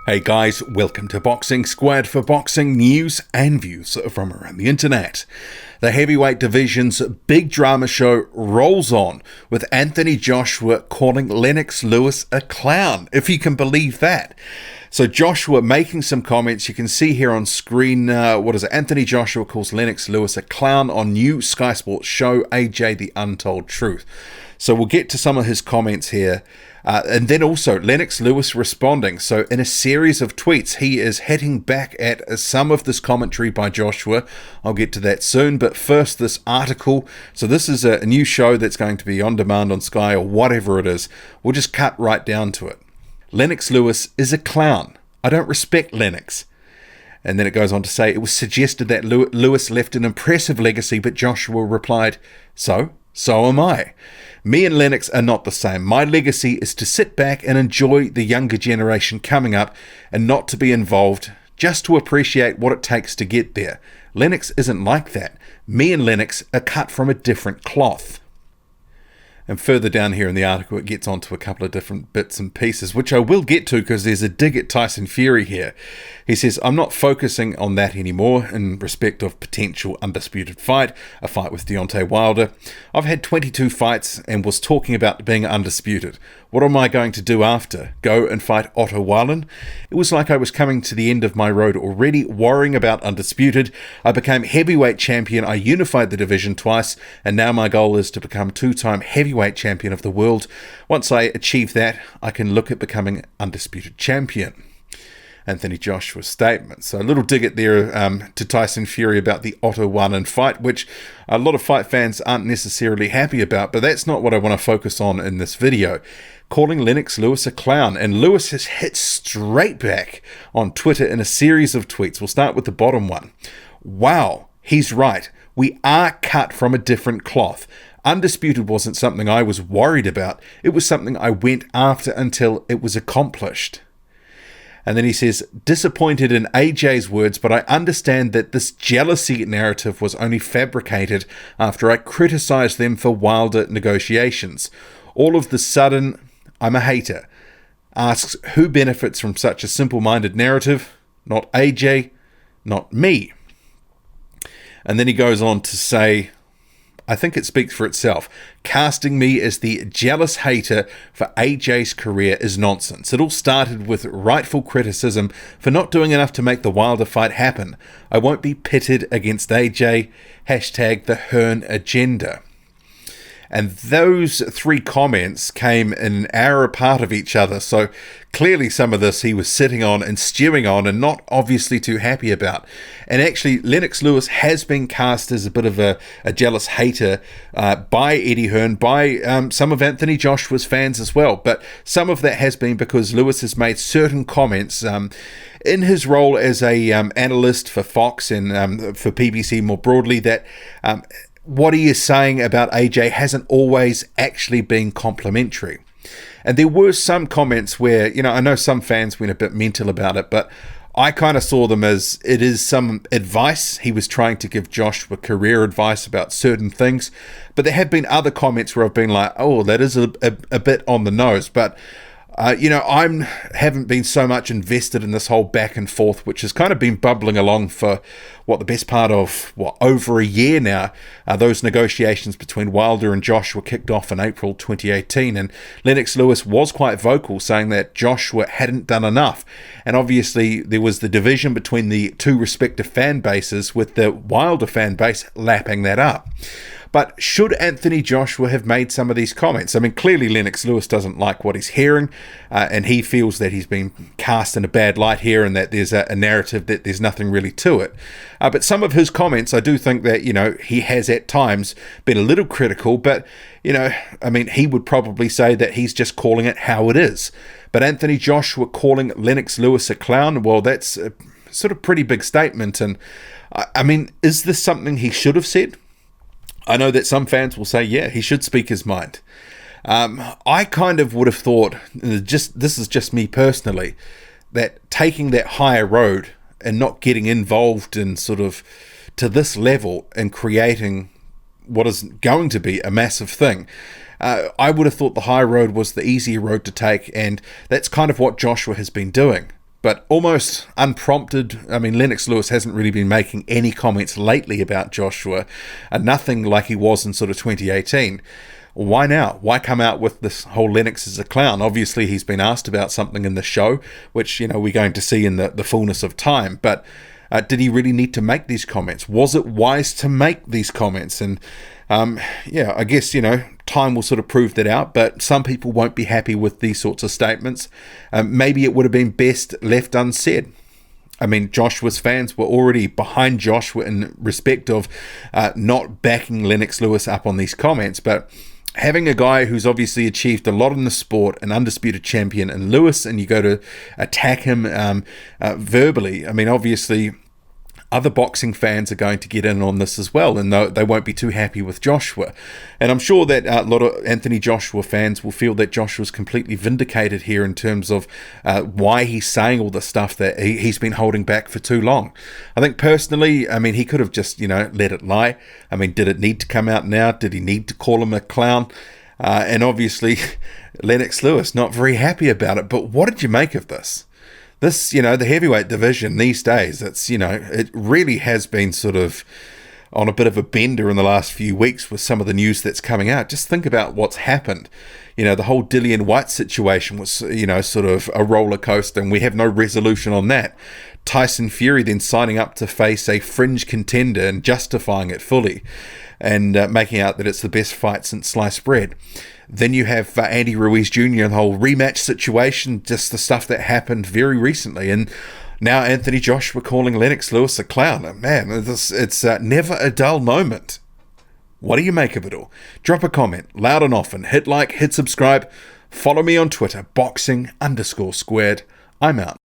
Hey guys, welcome to Boxing Squad for boxing news and views from around the internet. The heavyweight division's big drama show rolls on, with Anthony Joshua calling Lennox Lewis a clown, if you can believe that. So Joshua making some comments. You can see here on screen, Anthony Joshua calls Lennox Lewis a clown on new Sky Sports show, AJ The Untold Truth. So we'll get to some of his comments here. And then also Lennox Lewis responding. So in a series of tweets, he is hitting back at some of this commentary by Joshua. I'll get to that soon. But first, this article. So this is a new show that's going to be on demand on Sky or whatever it is. We'll just cut right down to it. Lennox Lewis is a clown. I don't respect Lennox. And then it goes on to say, it was suggested that Lewis left an impressive legacy, but Joshua replied, so am I. Me and Lennox are not the same. My legacy is to sit back and enjoy the younger generation coming up and not to be involved, just to appreciate what it takes to get there. Lennox isn't like that. Me and Lennox are cut from a different cloth. And further down here in the article, it gets onto a couple of different bits and pieces, which I will get to because there's a dig at Tyson Fury here. He says, I'm not focusing on that anymore in respect of potential undisputed fight, a fight with Deontay Wilder. I've had 22 fights and was talking about being undisputed. What am I going to do after? Go and fight Otto Wallin? It was like I was coming to the end of my road already, worrying about undisputed. I became heavyweight champion. I unified the division twice, and now my goal is to become two-time heavyweight champion of the world. Once I achieve that, I can look at becoming undisputed champion. Anthony Joshua's statement. So a little dig at there to Tyson Fury about the Otto Wallin fight, which a lot of fight fans aren't necessarily happy about, but that's not what I want to focus on in this video. Calling Lennox Lewis a clown, and Lewis has hit straight back on Twitter in a series of tweets. We'll start with the bottom one. Wow, he's right. We are cut from a different cloth. Undisputed wasn't something I was worried about. It was something I went after until it was accomplished. And then he says, disappointed in AJ's words, but I understand that this jealousy narrative was only fabricated after I criticized them for Wilder negotiations. All of the sudden, I'm a hater. Asks who benefits from such a simple-minded narrative? Not AJ, not me. And then he goes on to say, I think it speaks for itself. Casting me as the jealous hater for AJ's career is nonsense. It all started with rightful criticism for not doing enough to make the Wilder fight happen. I won't be pitted against AJ. Hashtag the Hearn agenda. And those three comments came an hour apart of each other, so clearly some of this he was sitting on and stewing on and not obviously too happy about. And actually, Lennox Lewis has been cast as a bit of a jealous hater by Eddie Hearn, by some of Anthony Joshua's fans as well. But some of that has been because Lewis has made certain comments in his role as a analyst for Fox and for PBC more broadly that what he is saying about AJ hasn't always actually been complimentary. And there were some comments where, I know some fans went a bit mental about it, but I kind of saw them as it is some advice. He was trying to give Joshua career advice about certain things. But there have been other comments where I've been like, oh, that is a bit on the nose. But I haven't been so much invested in this whole back and forth, which has kind of been bubbling along for the best part of over a year now. Those negotiations between Wilder and Joshua kicked off in April 2018, and Lennox Lewis was quite vocal, saying that Joshua hadn't done enough. And obviously there was the division between the two respective fan bases, with the Wilder fan base lapping that up. But should Anthony Joshua have made some of these comments? I mean, clearly Lennox Lewis doesn't like what he's hearing, and he feels that he's been cast in a bad light here and that there's a narrative that there's nothing really to it. But some of his comments, I do think that, he has at times been a little critical, but, he would probably say that he's just calling it how it is. But Anthony Joshua calling Lennox Lewis a clown, well, that's a sort of pretty big statement. And, is this something he should have said? I know that some fans will say, yeah, he should speak his mind. I kind of would have thought, this is just me personally, that taking that higher road and not getting involved in sort of to this level and creating what is going to be a massive thing. I would have thought the high road was the easier road to take, and that's kind of what Joshua has been doing. But almost unprompted, I mean, Lennox Lewis hasn't really been making any comments lately about Joshua, and nothing like he was in sort of 2018. Why now? Why come out with this whole Lennox is a clown? Obviously, he's been asked about something in the show, which, we're going to see in the fullness of time. But did he really need to make these comments? Was it wise to make these comments? And I guess, time will sort of prove that out, but some people won't be happy with these sorts of statements. Maybe it would have been best left unsaid. I mean, Joshua's fans were already behind Joshua in respect of not backing Lennox Lewis up on these comments, but having a guy who's obviously achieved a lot in the sport, an undisputed champion in Lewis, and you go to attack him verbally, I mean, obviously other boxing fans are going to get in on this as well, and they won't be too happy with Joshua. And I'm sure that a lot of Anthony Joshua fans will feel that Joshua's completely vindicated here in terms of why he's saying all the stuff that he's been holding back for too long. I think personally, I mean, he could have just, let it lie. I mean, did it need to come out now? Did he need to call him a clown? And obviously, Lennox Lewis not very happy about it. But what did you make of this? This, the heavyweight division these days, it's, it really has been sort of on a bit of a bender in the last few weeks with some of the news that's coming out. Just think about what's happened. The whole Dillian White situation was, sort of a roller coaster, and we have no resolution on that. Tyson Fury then signing up to face a fringe contender and justifying it fully and making out that it's the best fight since sliced bread. Then you have Andy Ruiz Jr. and the whole rematch situation, just the stuff that happened very recently. And now Anthony Joshua calling Lennox Lewis a clown. Man, it's never a dull moment. What do you make of it all? Drop a comment, loud and often. Hit like, hit subscribe. Follow me on Twitter, boxing_squared. I'm out.